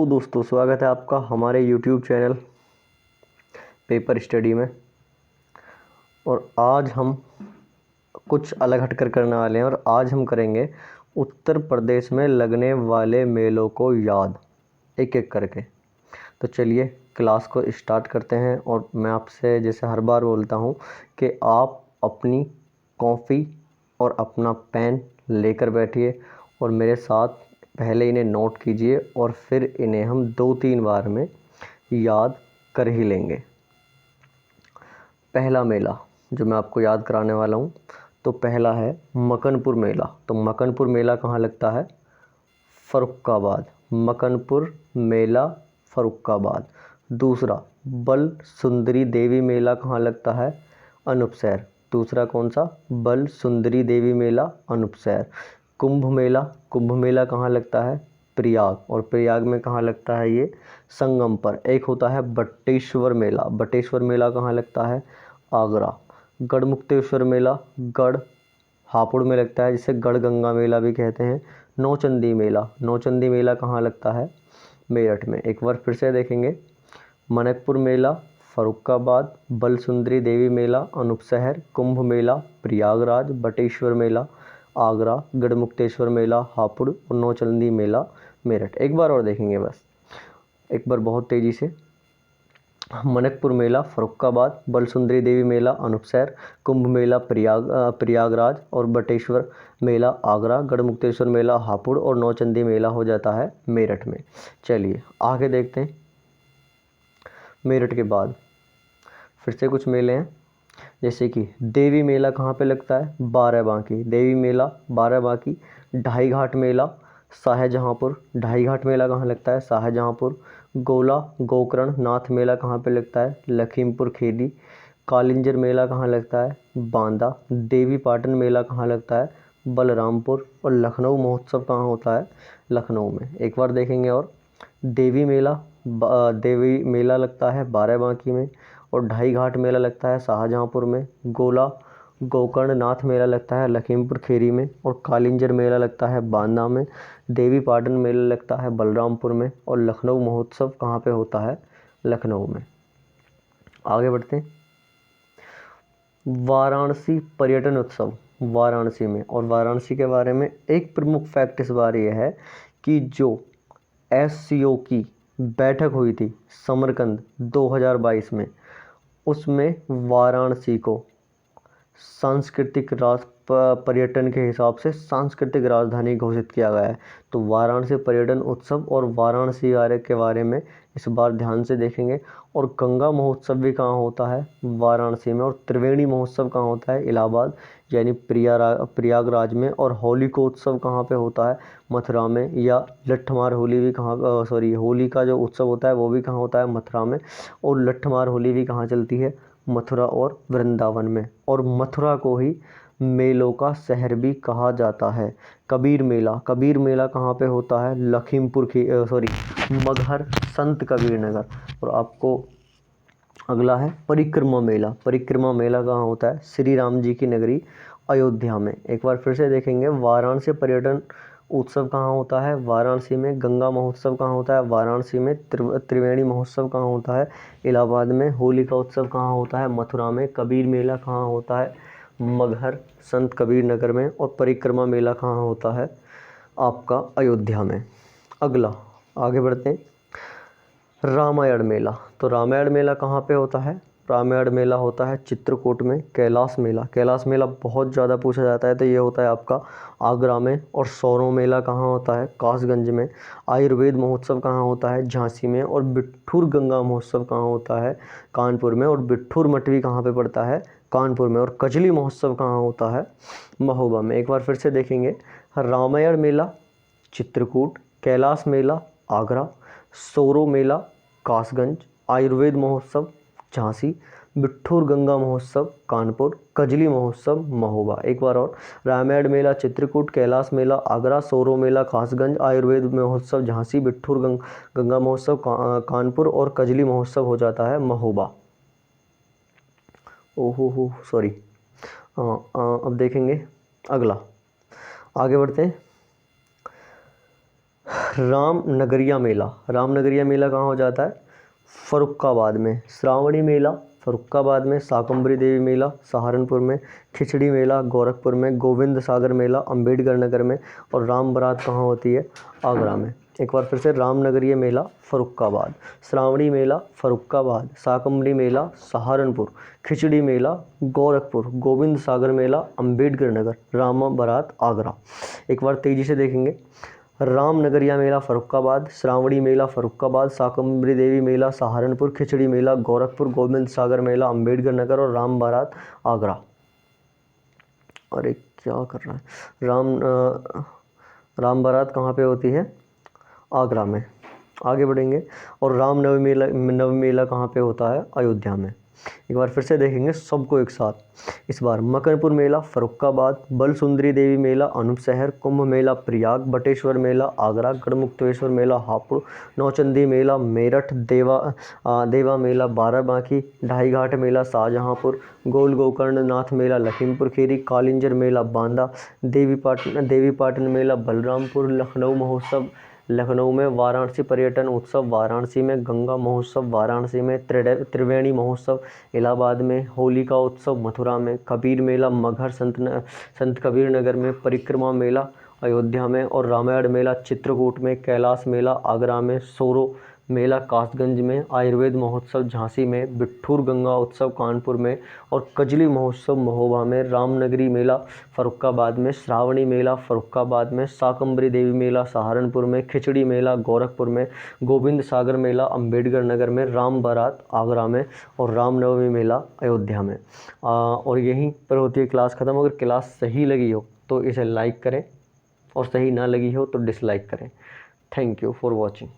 तो दोस्तों स्वागत है आपका हमारे YouTube चैनल पेपर स्टडी में। और आज हम कुछ अलग हटकर करने वाले हैं और आज हम करेंगे उत्तर प्रदेश में लगने वाले मेलों को याद एक एक करके। तो चलिए क्लास को स्टार्ट करते हैं। और मैं आपसे जैसे हर बार बोलता हूँ कि आप अपनी कॉपी और अपना पेन लेकर बैठिए और मेरे साथ पहले इन्हें नोट कीजिए और फिर इन्हें हम 2-3 बार में याद कर ही लेंगे। पहला मेला जो मैं आपको याद कराने वाला हूँ, तो पहला है मकनपुर मेला। तो मकनपुर मेला कहाँ लगता है? फर्रुखाबाद। मकनपुर मेला फर्रुखाबाद। दूसरा बल सुंदरी देवी मेला कहाँ लगता है? अनूपशहर। दूसरा कौन सा? बल सुंदरी देवी मेला अनूपशहर। कुंभ मेला कहाँ लगता है? प्रयाग। और प्रयाग में कहाँ लगता है ये? संगम पर। एक होता है बटेश्वर मेला। बटेश्वर मेला कहाँ लगता है? आगरा। गढ़मुक्तेश्वर मेला गढ़ हापुड़ में लगता है, जिसे गढ़गंगा मेला भी कहते हैं। नौचंदी मेला कहाँ लगता है? मेरठ में। एक बार फिर से देखेंगे, मनकपुर मेला फर्रुखाबाद, बल सुंदरी देवी मेला अनूपशहर, कुंभ मेला प्रयागराज, बटेश्वर मेला आगरा, गढ़मुक्तेश्वर मेला हापुड़ और नौचंदी मेला मेरठ। एक बार और देखेंगे बस, एक बार बहुत तेज़ी से। मनकपुर मेला फर्रुखाबाद, बल सुंदरी देवी मेला अनूपशहर, कुंभ मेला प्रयागराज और बटेश्वर मेला आगरा, गढ़मुक्तेश्वर मेला हापुड़ और नौचंदी मेला हो जाता है मेरठ में। चलिए आगे देखते हैं। मेरठ के बाद फिर से कुछ मेले हैं, जैसे कि देवी मेला कहाँ पे लगता है? बाराबांकी। देवी मेला बाराबांकी। ढाई घाट मेला शाहजहाँपुर। ढाई घाट मेला कहाँ लगता है? शाहजहाँपुर। गोला गोकर्ण नाथ मेला कहाँ पे लगता है? लखीमपुर खीरी। कालिंजर मेला कहाँ लगता है? बांदा। देवी पाटन मेला कहाँ लगता है? बलरामपुर। और लखनऊ महोत्सव कहाँ होता है? लखनऊ में। एक बार देखेंगे। और देवी मेला लगता है बाराबांकी में और ढाई घाट मेला लगता है शाहजहाँपुर में। गोला गोकर्ण नाथ मेला लगता है लखीमपुर खीरी में और कालिंजर मेला लगता है बांदा में। देवी पाटन मेला लगता है बलरामपुर में और लखनऊ महोत्सव कहाँ पे होता है? लखनऊ में। आगे बढ़ते हैं। वाराणसी पर्यटन उत्सव वाराणसी में। और वाराणसी के बारे में एक प्रमुख फैक्ट इस बार ये है कि जो SCO की बैठक हुई थी समरकंद 2022 में, उसमें वाराणसी को सांस्कृतिक पर्यटन के हिसाब से सांस्कृतिक राजधानी घोषित किया गया है। तो वाराणसी पर्यटन उत्सव और वाराणसी के बारे में इस बार ध्यान से देखेंगे। और गंगा महोत्सव भी कहाँ होता है? वाराणसी में। और त्रिवेणी महोत्सव कहाँ होता है? इलाहाबाद यानी प्रयागराज में। और होली को उत्सव कहाँ पे होता है? मथुरा में। या लट्ठमार होली भी कहाँ होली का जो उत्सव होता है वो भी कहाँ होता है? मथुरा में। और लट्ठमार होली भी कहाँ चलती है? मथुरा और वृंदावन में। और मथुरा को ही मेलों का शहर भी कहा जाता है। कबीर मेला कहाँ पे होता है? लखीमपुर की मगहर संत कबीर नगर। और आपको अगला है परिक्रमा मेला कहाँ होता है? श्री राम जी की नगरी अयोध्या में। एक बार फिर से देखेंगे, वाराणसी पर्यटन उत्सव कहाँ होता है? वाराणसी में। गंगा महोत्सव कहाँ होता है? वाराणसी में। त्रिवेणी महोत्सव कहाँ होता है? इलाहाबाद में। होली का उत्सव कहाँ होता है? मथुरा में। कबीर मेला कहाँ होता है? मगहर संत कबीर नगर में। और परिक्रमा मेला कहाँ होता है? आपका अयोध्या में। अगला आगे बढ़ते हैं। रामायण मेला। तो रामायण मेला कहाँ पे होता है? रामायण मेला होता है चित्रकूट में। कैलाश मेला बहुत ज़्यादा पूछा जाता है, तो ये होता है आपका आगरा में। और सौरों मेला कहाँ होता है? कासगंज में। आयुर्वेद महोत्सव कहाँ होता है? झांसी में। और बिट्ठूर गंगा महोत्सव कहाँ होता है? कानपुर में। और बिट्ठूर मठ भी कहाँ पे पड़ता है? कानपुर में। और कजली महोत्सव कहाँ होता है? महोबा में। एक बार फिर से देखेंगे, रामायण मेला चित्रकूट, कैलाश मेला आगरा, सौरो मेला कासगंज, आयुर्वेद महोत्सव झांसी, बिट्ठूर गंगा महोत्सव कानपुर, कजली महोत्सव महोबा। एक बार और, रामायण मेला चित्रकूट, कैलाश मेला आगरा, सौरो मेला कासगंज, आयुर्वेद महोत्सव झांसी, बिट्ठूर गंगा महोत्सव कानपुर और कजली महोत्सव हो जाता है महोबा। ओहो सॉरी। अब देखेंगे अगला, आगे बढ़ते हैं। रामनगरिया मेला, रामनगरिया मेला कहाँ हो जाता है? फर्रुखाबाद में। श्रावणी मेला फर्रुखाबाद में। शाकंभरी देवी मेला सहारनपुर में। खिचड़ी मेला गोरखपुर में। गोविंद सागर मेला अम्बेडकर नगर में। और राम बारात कहाँ होती है? आगरा में। एक बार फिर से, रामनगरिया मेला फर्रुखाबाद, श्रावणी मेला फर्रुखाबाद, शाकंभरी मेला सहारनपुर, खिचड़ी मेला गोरखपुर, गोविंद सागर मेला अम्बेडकर नगर, राम बारात आगरा। एक बार तेजी से देखेंगे। रामनगरिया मेला फर्रुखाबाद, श्रावणी मेला फर्रुखाबाद, शाकंभरी देवी मेला सहारनपुर, खिचड़ी मेला गोरखपुर, गोविंद सागर मेला अम्बेडकर नगर और राम बारात आगरा। अरे क्या कर रहा है? राम बारात कहाँ पे होती है? आगरा में। आगे बढ़ेंगे। और रामनवमी मेला कहाँ पे होता है? अयोध्या में। एक बार फिर से देखेंगे सबको एक साथ। इस बार मकरपुर मेला फर्रुखाबाद, बलसुंदरी देवी मेला अनूपशहर, कुंभ मेला प्रयाग, बटेश्वर मेला आगरा, गढ़मुक्तेश्वर मेला हापुड़, नौचंदी मेला मेरठ, देवा मेला बाराबांकी, ढाई घाट मेला शाहजहाँपुर, गोल गोकर्ण नाथ मेला लखीमपुर खीरी, कालिंजर मेला बांदा, देवीपाटन मेला बलरामपुर, लखनऊ महोत्सव लखनऊ में, वाराणसी पर्यटन उत्सव वाराणसी में, गंगा महोत्सव वाराणसी में, त्रिवेणी महोत्सव इलाहाबाद में, होली का उत्सव मथुरा में, कबीर मेला मगहर संत कबीर नगर में, परिक्रमा मेला अयोध्या में और रामायण मेला चित्रकूट में, कैलाश मेला आगरा में, सोरो मेला कासगंज में, आयुर्वेद महोत्सव झांसी में, बिट्ठूर गंगा उत्सव कानपुर में और कजली महोत्सव महोबा में, रामनगरी मेला फर्रुखाबाद में, श्रावणी मेला फर्रुखाबाद में, शाकंभरी देवी मेला सहारनपुर में, खिचड़ी मेला गोरखपुर में, गोविंद सागर मेला अम्बेडकर नगर में, राम बारात आगरा में और रामनवमी मेला अयोध्या में। और यहीं पर होती है क्लास ख़त्म। अगर क्लास सही लगी हो तो इसे लाइक करें और सही ना लगी हो तो डिसलाइक करें। Thank you for watching.